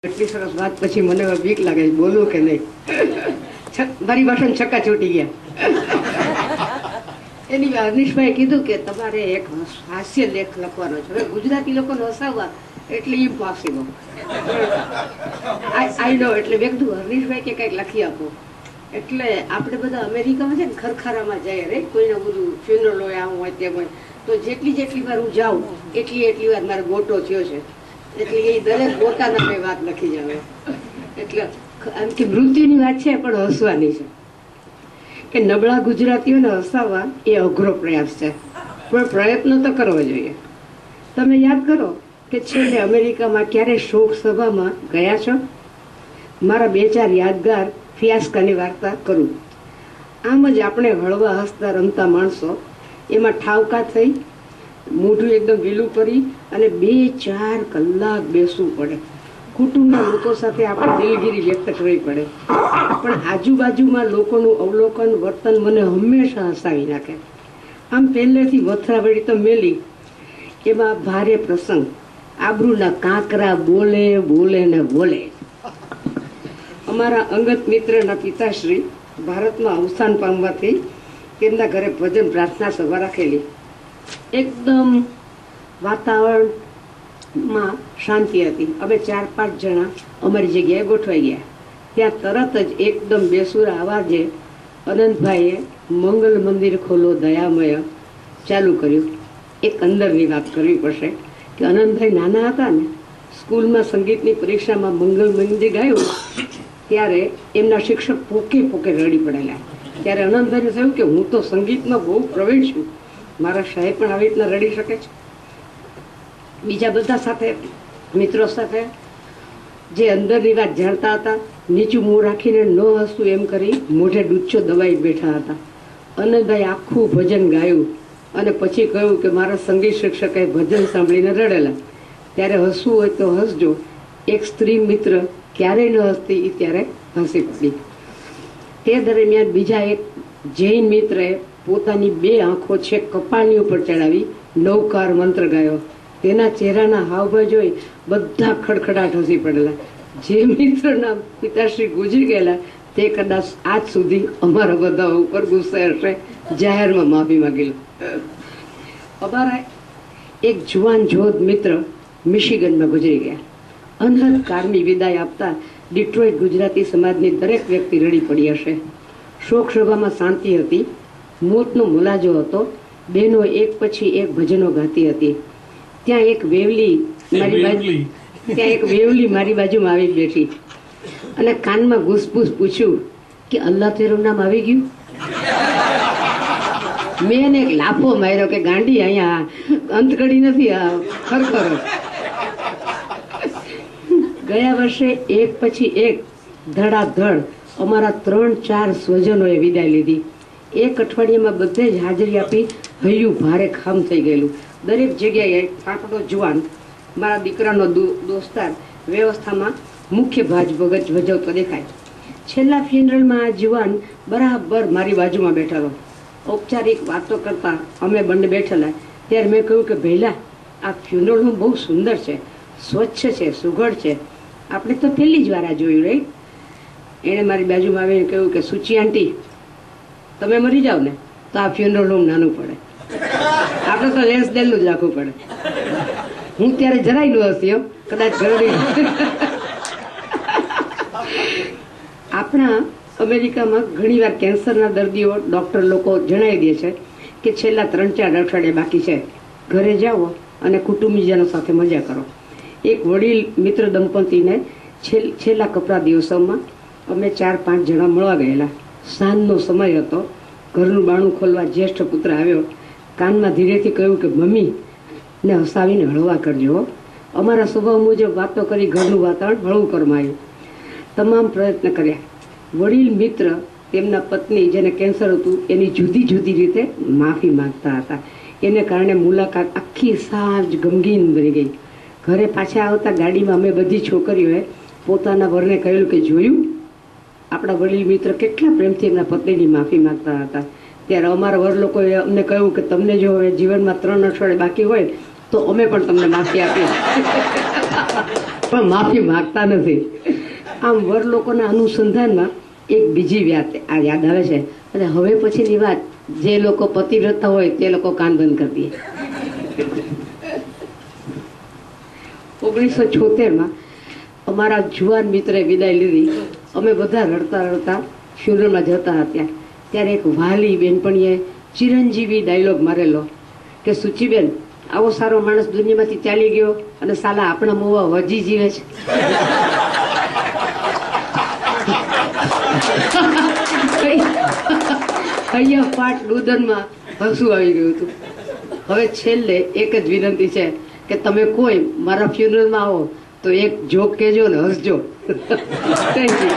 એટલી સરસ વાત પછી મને બીક લાગે છે, બોલું કે નહીં. મારી ભાષામાં છક્કા છૂટી ગયા. એની અનિશભાઈ કીધું કે તમારે એક હાસ્ય લેખ લખવાનો છે. હવે ગુજરાતી લોકોને હસાવવા એટલે ઇમ્પોસિબલ. આઈ નો. એટલે મેં કીધું હરીશભાઈ કે કંઈક લખી આપો. એટલે આપણે બધા અમેરિકામાં છે ને ખરખારામાં જઈએ રે, કોઈને બધું ફ્યુનરલ હોય, આમ હોય તેમ હોય, તો જેટલી વાર હું જાઉં એટલી વાર મારો ગોટો થયો છે. એટલે એ દરેક ગોટાના મેં વાત લખી જાવ. એટલે આમ કે મૃત્યુની વાત છે પણ હસવાની છે. કે નબળા ગુજરાતીઓને હસાવવા એ અઘરો પ્રયાસ છે, પણ પ્રયત્ન તો કરવો જોઈએ. તમે યાદ કરો કે છેલ્લે અમેરિકામાં ક્યારે શોક સભામાં ગયા છો? મારા 2-4 યાદગાર ફિયાસ્કાની વાર્તા કરું. આમ જ આપણે હળવા હસતા રમતા માણસો એમાં ઠાવકા થઈ, મોઢું એકદમ ઢીલું કરી અને 2-4 કલાક બેસવું પડે. કુટુંબના લોકો સાથે આપણે દિલગીરી વ્યક્ત કરવી પડે. પણ આજુબાજુમાં લોકોનું અવલોકન, વર્તન મને હંમેશા હસાવી નાખે. આમ પહેલેથી વથરાવડી તો મેલી, એમાં ભારે પ્રસંગ, આબરૂના કાંકરા બોલે બોલે ને બોલે. અમારા અંગત મિત્રના પિતાશ્રી ભારતમાં અવસાન પામવાથી તેમના ઘરે ભજન પ્રાર્થના સભા રાખેલી. એકદમ વાતાવરણમાં શાંતિ હતી. અમે 4-5 જણા અમારી જગ્યાએ ગોઠવાઈ ગયા. ત્યાં તરત જ એકદમ બેસુરા અવાજે અનંતભાઈએ મંગલ મંદિર ખોલો દયામય ચાલુ કર્યું. એક અંદરની વાત કરવી પડશે કે અનંતભાઈ નાના હતા ને, સ્કૂલમાં સંગીતની પરીક્ષામાં મંગલ મંદિર ગાયું ત્યારે એમના શિક્ષક પોકે રડી પડેલા. ત્યારે અનંતભાઈને થયું કે હું તો સંગીતમાં બહુ પ્રવીણ છું, મારા સાહેબ પણ આવી રીતના રડી શકે છે. બીજા બધા સાથે, મિત્રો સાથે જે અંદરની વાત જાણતા હતા, નીચું મોં રાખીને ન હસવું એમ કરી મોઢે ડૂચો દબાઈ બેઠા હતા. અનંતભાઈ આખું ભજન ગાયું અને પછી કહ્યું કે મારા સંગીત શિક્ષકે ભજન સાંભળીને રડેલા. ત્યારે હસવું હોય તો હસજો. એક સ્ત્રી મિત્ર ક્યારેય ન હસતી, ત્યારે હસી પડી. તે દરમિયાન બીજા એક જૈન મિત્રએ પોતાની 2 આંખો છેક કપાળની ઉપર ચડાવી નવકાર મંત્ર ગાયો. તેના ચહેરાના હાવભાવ જોઈ બધા ખડખડાટ હસી પડેલા. જે મિત્રના પિતાશ્રી ગુજરી ગયેલા તે કદાચ આજ સુધી અમારા બધા ઉપર ગુસ્સે હશે. જાહેરમાં માફી માંગી લો. અમારા એક જુવાન જોધ મિત્ર મિશિગનમાં ગુજરી ગયા. અનહદ કારની વિદાય આપતા ડિટ્રોઇટ ગુજરાતી સમાજની દરેક વ્યક્તિ રડી પડી હશે. શોક સભામાં શાંતિ હતી. મોતનો મુલાજો હતો. બહેનો એક પછી એક ભજનો ગાતી હતી. ત્યાં એક વેવલી મારી બાજુમાં આવી બેઠી અને કાનમાં ઘૂસપૂસ પૂછ્યું કે અલ્લાહ તેરું નામ આવી ગયું. મેં એને એક લાફો માર્યો કે ગાંડી, અહીંયા અંતકડી નથી, આ ખરખર. ગયા વર્ષે એક પછી એક ધડાધડ અમારા 3-4 સ્વજનોએ વિદાય લીધી. એક અઠવાડિયામાં બધે જ હાજરી આપી હૈયું ભારે ખામ થઈ ગયેલું. દરેક જગ્યાએ આપણો જુવાન, મારા દીકરાનો દોસ્તાર વ્યવસ્થામાં મુખ્ય ભાજ ભજવતો દેખાય. છેલ્લા ફ્યુનરલમાં આ જુવાન બરાબર મારી બાજુમાં બેઠેલો. ઔપચારિક વાતો કરતા અમે બંને બેઠેલા. ત્યારે મેં કહ્યું કે ભઈલા, આ ફ્યુનરલ હોમ બહુ સુંદર છે, સ્વચ્છ છે, સુઘડ છે. આપણે તો પહેલી જ વાર આ જોયું રહી. એણે મારી બાજુમાં આવીને કહ્યું કે સુચી આંટી, તમે મરી જાઓ ને તો આ ફ્યુનરલ હોમ નાનું પડે, આપણે તો લેસ દેલનું જ રાખવું પડે. હું ત્યારે જરાય ન હસી, કદાચ ઘરડી. આપણા અમેરિકામાં ઘણીવાર કેન્સરના દર્દીઓ ડૉક્ટર લોકો જણાવી દે છે કે છેલ્લા 3-4 અઠવાડિયા બાકી છે, ઘરે જાઓ અને કુટુંબીજનો સાથે મજા કરો. એક વડીલ મિત્ર દંપતીને છેલ્લા કપરા દિવસોમાં અમે 4-5 જણા મળવા ગયેલા. સાંજનો સમય હતો. ઘરનું બાણું ખોલવા જ્યેષ્ઠ પુત્ર આવ્યો. કાનમાં ધીરેથી કહ્યું કે મમ્મી ને હસાવીને હળવા કરજો. અમારા સ્વભાવ મુજબ વાતો કરી ઘરનું વાતાવરણ હળવું કરવામાં આવ્યું. તમામ પ્રયત્ન કર્યા. વડીલ મિત્ર તેમના પત્ની જેને કેન્સર હતું એની જુદી જુદી રીતે માફી માંગતા હતા. એને કારણે મુલાકાત આખી સાંજ ગમગીન બની ગઈ. ઘરે પાછા આવતા ગાડીમાં અમે બધી છોકરીઓએ પોતાના વરને કહ્યું કે જોયું, આપણા વડીલ મિત્ર કેટલા પ્રેમથી એમના પત્નીની માફી માંગતા હતા. ત્યારે અમારા વર લોકોએ અમને કહ્યું કે તમને જો હવે જીવનમાં 3 અઠવાડિયા બાકી હોય તો અમે પણ તમને માફી આપીએ. પણ માફી માંગતા નથી. આમ વર લોકોના અનુસંધાનમાં એક બીજી વાત આ યાદ આવે છે. અને હવે પછીની વાત, જે લોકો પતિવ્રતા હોય તે લોકો કાન બંધ કરી દે. 1976માં અમારા જુવાન મિત્રે વિદાય લીધી. અમે બધા રડતા રડતા ફ્યુનરલમાં જતા હતા. ત્યારે એક વાલી બેનપણીએ ચિરંજીવી ડાયલોગ મારેલો કે સુચીબેન, આવો સારો માણસ દુનિયામાંથી ચાલી ગયો અને સાલા આપણા મોવા હજી જીવે છે. અહીંયા પાઠ રુદનમાં હસવું આવી ગયું હતું. હવે છેલ્લે એક જ વિનંતી છે કે તમે કોઈ મારા ફ્યુનરલમાં આવો તો એક જોક કહેજો ને હસજો. Thank you.